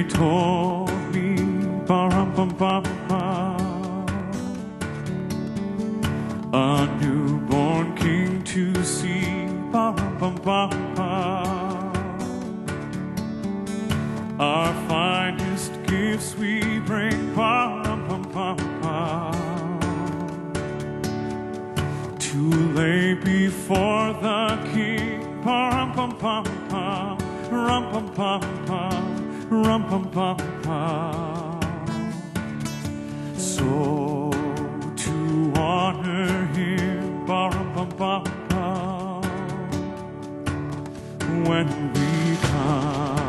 told me, ba-rum-bum-bum-bum, a newborn king to see, ba-rum-bum-bum-bum, our finest gifts we bring, ba-rum-bum-bum-bum, to lay before the king, ba-rum-bum-bum-bum, rum-bum-bum-bum, rum-bum-bum-bum. So to honor him, ba-rum-bum-bum-bum, when we come.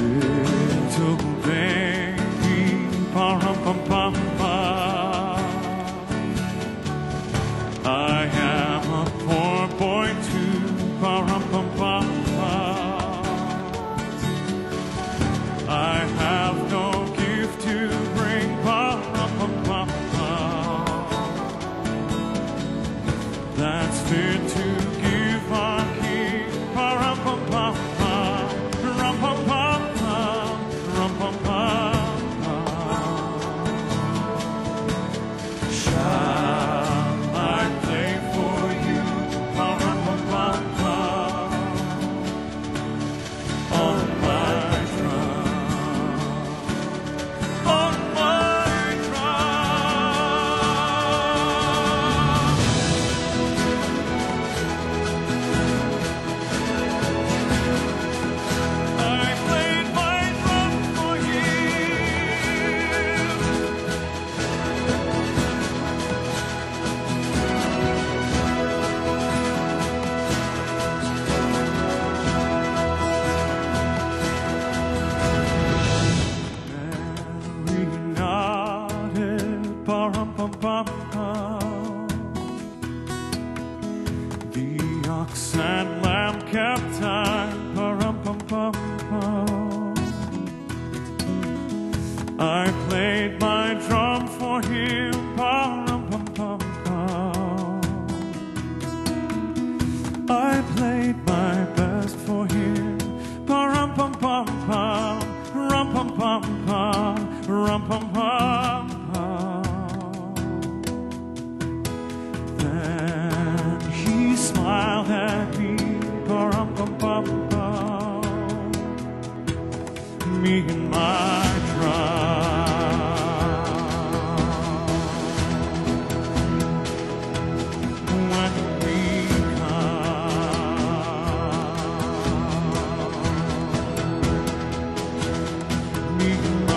Little baby, ba-rum-bum-bum-bum, I am a poor boy too, ba-rum-bum-bum-bum, I have no gift to bring, ba-rum-bum-bum-bum, that's fit to give our king, ba-rum-bum-bum-bum, rum-bum-bum-bum, rum-bum-bum-bum. Shall I play for you, ba-rum-bum-bum-bum, on my drum, on my drum. I played my drum for you. Mary nodded, ba-rum-bum-bum-bum. The ox and lamb kept time, ba-rum-bum-bum-bum. I played my drum for him, ba-rum-bum-bum-bum. I played my best for him, ba-rum-bum-bum-bum, rum-bum-bum-bum, rum-bum-bum-bum. Then he smiled at me, ba-rum-bum-bum-bum, me and my drum. When we come, me and my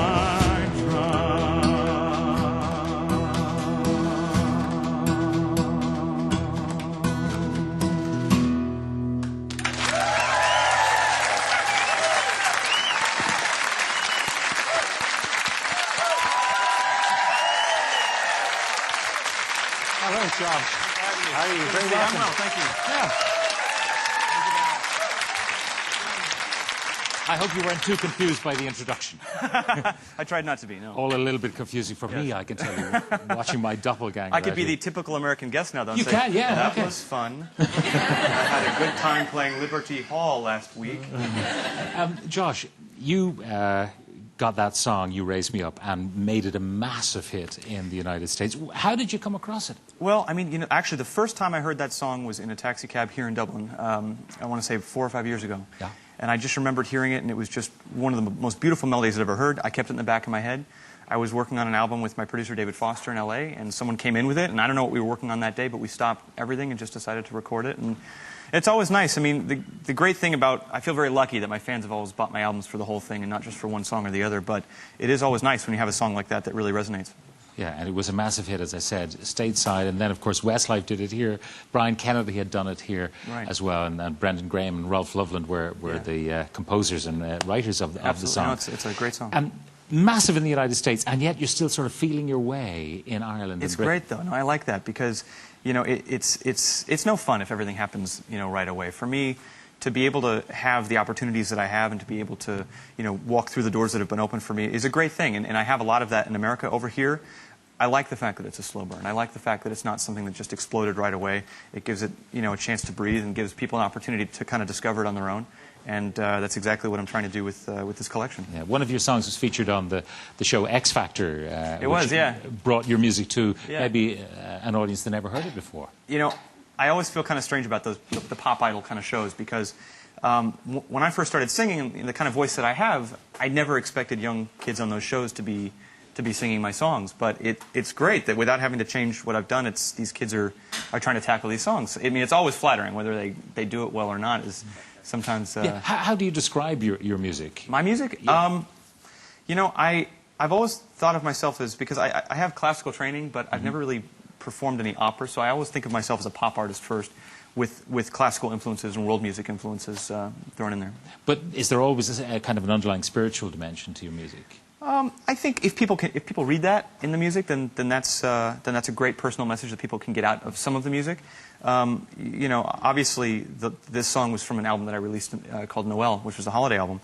Hello, Josh. How are you? Very welcome. I'm well, thank you. Yeah. I hope you weren't too confused by the introduction. I tried not to be, no. All a little bit confusing for me, I can tell you, watching my doppelganger. I could be out the here. typical American guest now, though. and You say, can, yeah, That okay. was fun. I had a good time playing Liberty Hall last week. Josh, you got that song, You Raise Me Up, and made it a massive hit in the United States. How did you come across it? Well, I mean, you know, actually, the first time I heard that song was in a taxi cab here in Dublin. I want to say 4 or 5 years ago. Yeah. And I just remembered hearing it, and it was just one of the most beautiful melodies I'd ever heard. I kept it in the back of my head. I was working on an album with my producer, David Foster, in L.A., and someone came in with it, and I don't know what we were working on that day, but we stopped everything and just decided to record it. And it's always nice. I mean, the great thing about, I feel very lucky that my fans have always bought my albums for the whole thing and not just for one song or the other, but it is always nice when you have a song like that that really resonates. Yeah, and it was a massive hit, as I said, stateside, and then, of course, Westlife did it here. Brian Kennedy had done it here as well, and Brendan Graham and Ralph Loveland were the composers and writers of the song. No, it's a great song. And massive in the United States, and yet you're still sort of feeling your way in Ireland. It's great, though. No, I like that because, you know, it's no fun if everything happens, you know, right away. For me, to be able to have the opportunities that I have and to be able to, you know, walk through the doors that have been open for me is a great thing. And I have a lot of that in America. Over here, I like the fact that it's a slow burn. I like the fact that it's not something that just exploded right away. It gives it, a chance to breathe and gives people an opportunity to kind of discover it on their own. And that's exactly what I'm trying to do with this collection. Yeah, one of your songs was featured on the show X Factor. It was, yeah. Brought your music to maybe an audience that never heard it before. I always feel kind of strange about the pop idol kind of shows because when I first started singing, the kind of voice that I have, I never expected young kids on those shows to be singing my songs. But it's great that without having to change what I've done, these kids are trying to tackle these songs. I mean, it's always flattering whether they do it well or not. Is sometimes. How do you describe your music? My music? Yeah. I've always thought of myself as, because I have classical training, but I've never really performed any opera, so I always think of myself as a pop artist first, with classical influences and world music influences thrown in there. But is there always a kind of an underlying spiritual dimension to your music? I think if people read that in the music, then that's a great personal message that people can get out of some of the music. Obviously this song was from an album that I released called Noel, which was a holiday album,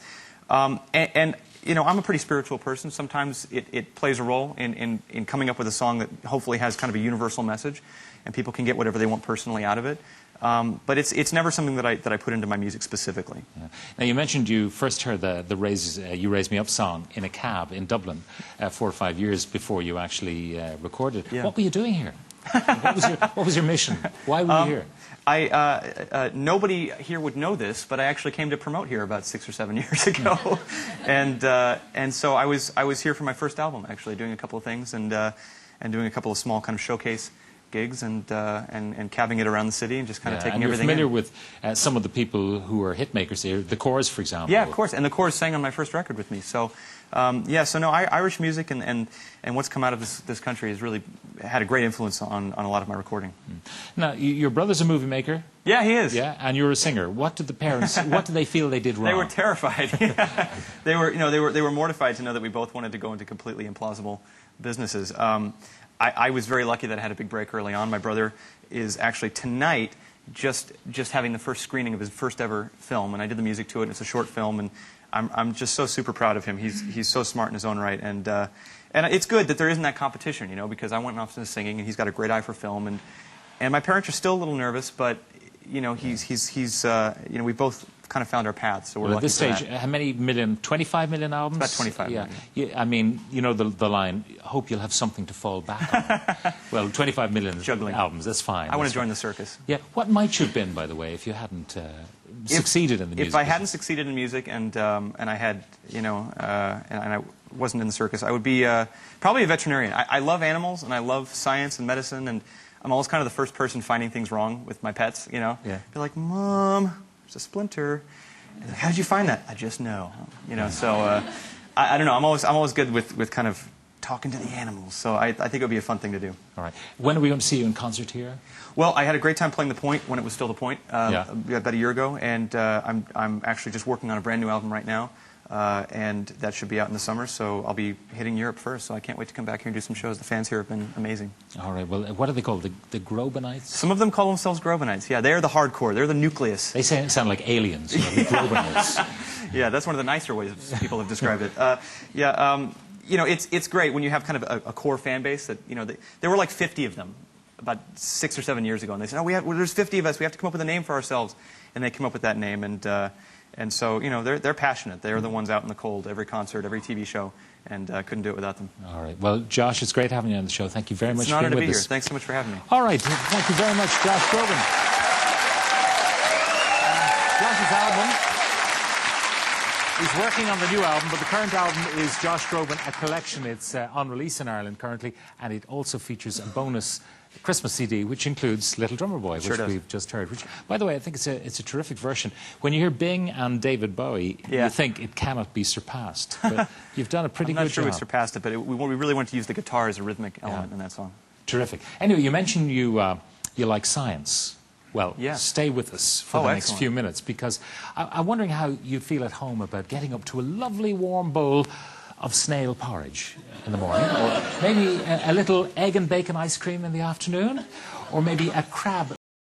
and I'm a pretty spiritual person. Sometimes it plays a role in coming up with a song that hopefully has kind of a universal message, and people can get whatever they want personally out of it. But it's never something that I put into my music specifically. Yeah. Now you mentioned you first heard the You Raise Me Up song in a cab in Dublin 4 or 5 years before you actually recorded. Yeah. What were you doing here? What was your mission? Why were you here? Nobody here would know this, but I actually came to promote here about 6 or 7 years ago, and so I was here for my first album, actually doing a couple of things and doing a couple of small kind of showcase gigs and cabbing it around the city and just kind of taking everything in. And you're familiar with some of the people who are hit makers here, the Corrs, for example. Yeah, of course, and the Corrs sang on my first record with me. So, Irish music and what's come out of this country has really had a great influence on a lot of my recording. Now, your brother's a movie maker. Yeah, he is. Yeah, and you're a singer. What did the parents? What did they feel they did wrong? They were terrified. They were mortified to know that we both wanted to go into completely implausible businesses. I was very lucky that I had a big break early on. My brother is actually tonight just having the first screening of his first ever film, and I did the music to it. And it's a short film, and I'm just so super proud of him. He's so smart in his own right, and it's good that there isn't that competition, because I went off into singing, and he's got a great eye for film, and my parents are still a little nervous, but we both kind of found our paths, so we're lucky at this for stage, that. how many million? 25 million albums? About 25 million. Yeah, I mean, the line, hope you'll have something to fall back on. Well, 25 million Juggling. albums, that's fine. I want to join the circus. Yeah, what might you have been, by the way, if you hadn't succeeded in the music? If I hadn't succeeded in music and I had, and I wasn't in the circus, I would be probably a veterinarian. I love animals, and I love science and medicine, and I'm always kind of the first person finding things wrong with my pets, Yeah. Be like, Mom, there's a splinter. And like, how did you find that? I just know. So I don't know. I'm always good with kind of talking to the animals. So I think it would be a fun thing to do. All right. When are we going to see you in concert here? Well, I had a great time playing The Point when it was still The Point about a year ago, and I'm actually just working on a brand new album right now. And that should be out in the summer, so I'll be hitting Europe first, so I can't wait to come back here and do some shows. The fans here have been amazing. All right, well, what are they called? The Grobanites? Some of them call themselves Grobanites, yeah. They're the hardcore. They're the nucleus. They sound like aliens, the Grobanites. Yeah, that's one of the nicer ways people have described it. It's great when you have kind of a core fan base that, there were like 50 of them about 6 or 7 years ago, and they said, there's 50 of us, we have to come up with a name for ourselves. And they came up with that name, and so, they're passionate. They're the ones out in the cold, every concert, every TV show, and couldn't do it without them. All right. Well, Josh, it's great having you on the show. Thank you very much for being with us. It's an honor to be here. us. Thanks so much for having me. All right. Thank you very much, Josh Groban. Josh's album. He's working on the new album, but the current album is Josh Groban, a collection. It's on release in Ireland currently, and it also features a bonus Christmas CD, which includes Little Drummer Boy, which we've just heard. Which, by the way, I think it's a terrific version. When you hear Bing and David Bowie, you think it cannot be surpassed. But you've done a pretty good job. I'm not sure we surpassed it, but we really want to use the guitar as a rhythmic element in that song. Terrific. Anyway, you mentioned you like science. Well, stay with us for the next few minutes, because I'm wondering how you feel at home about getting up to a lovely warm bowl of snail porridge in the morning, or maybe a little egg and bacon ice cream in the afternoon, or maybe a crab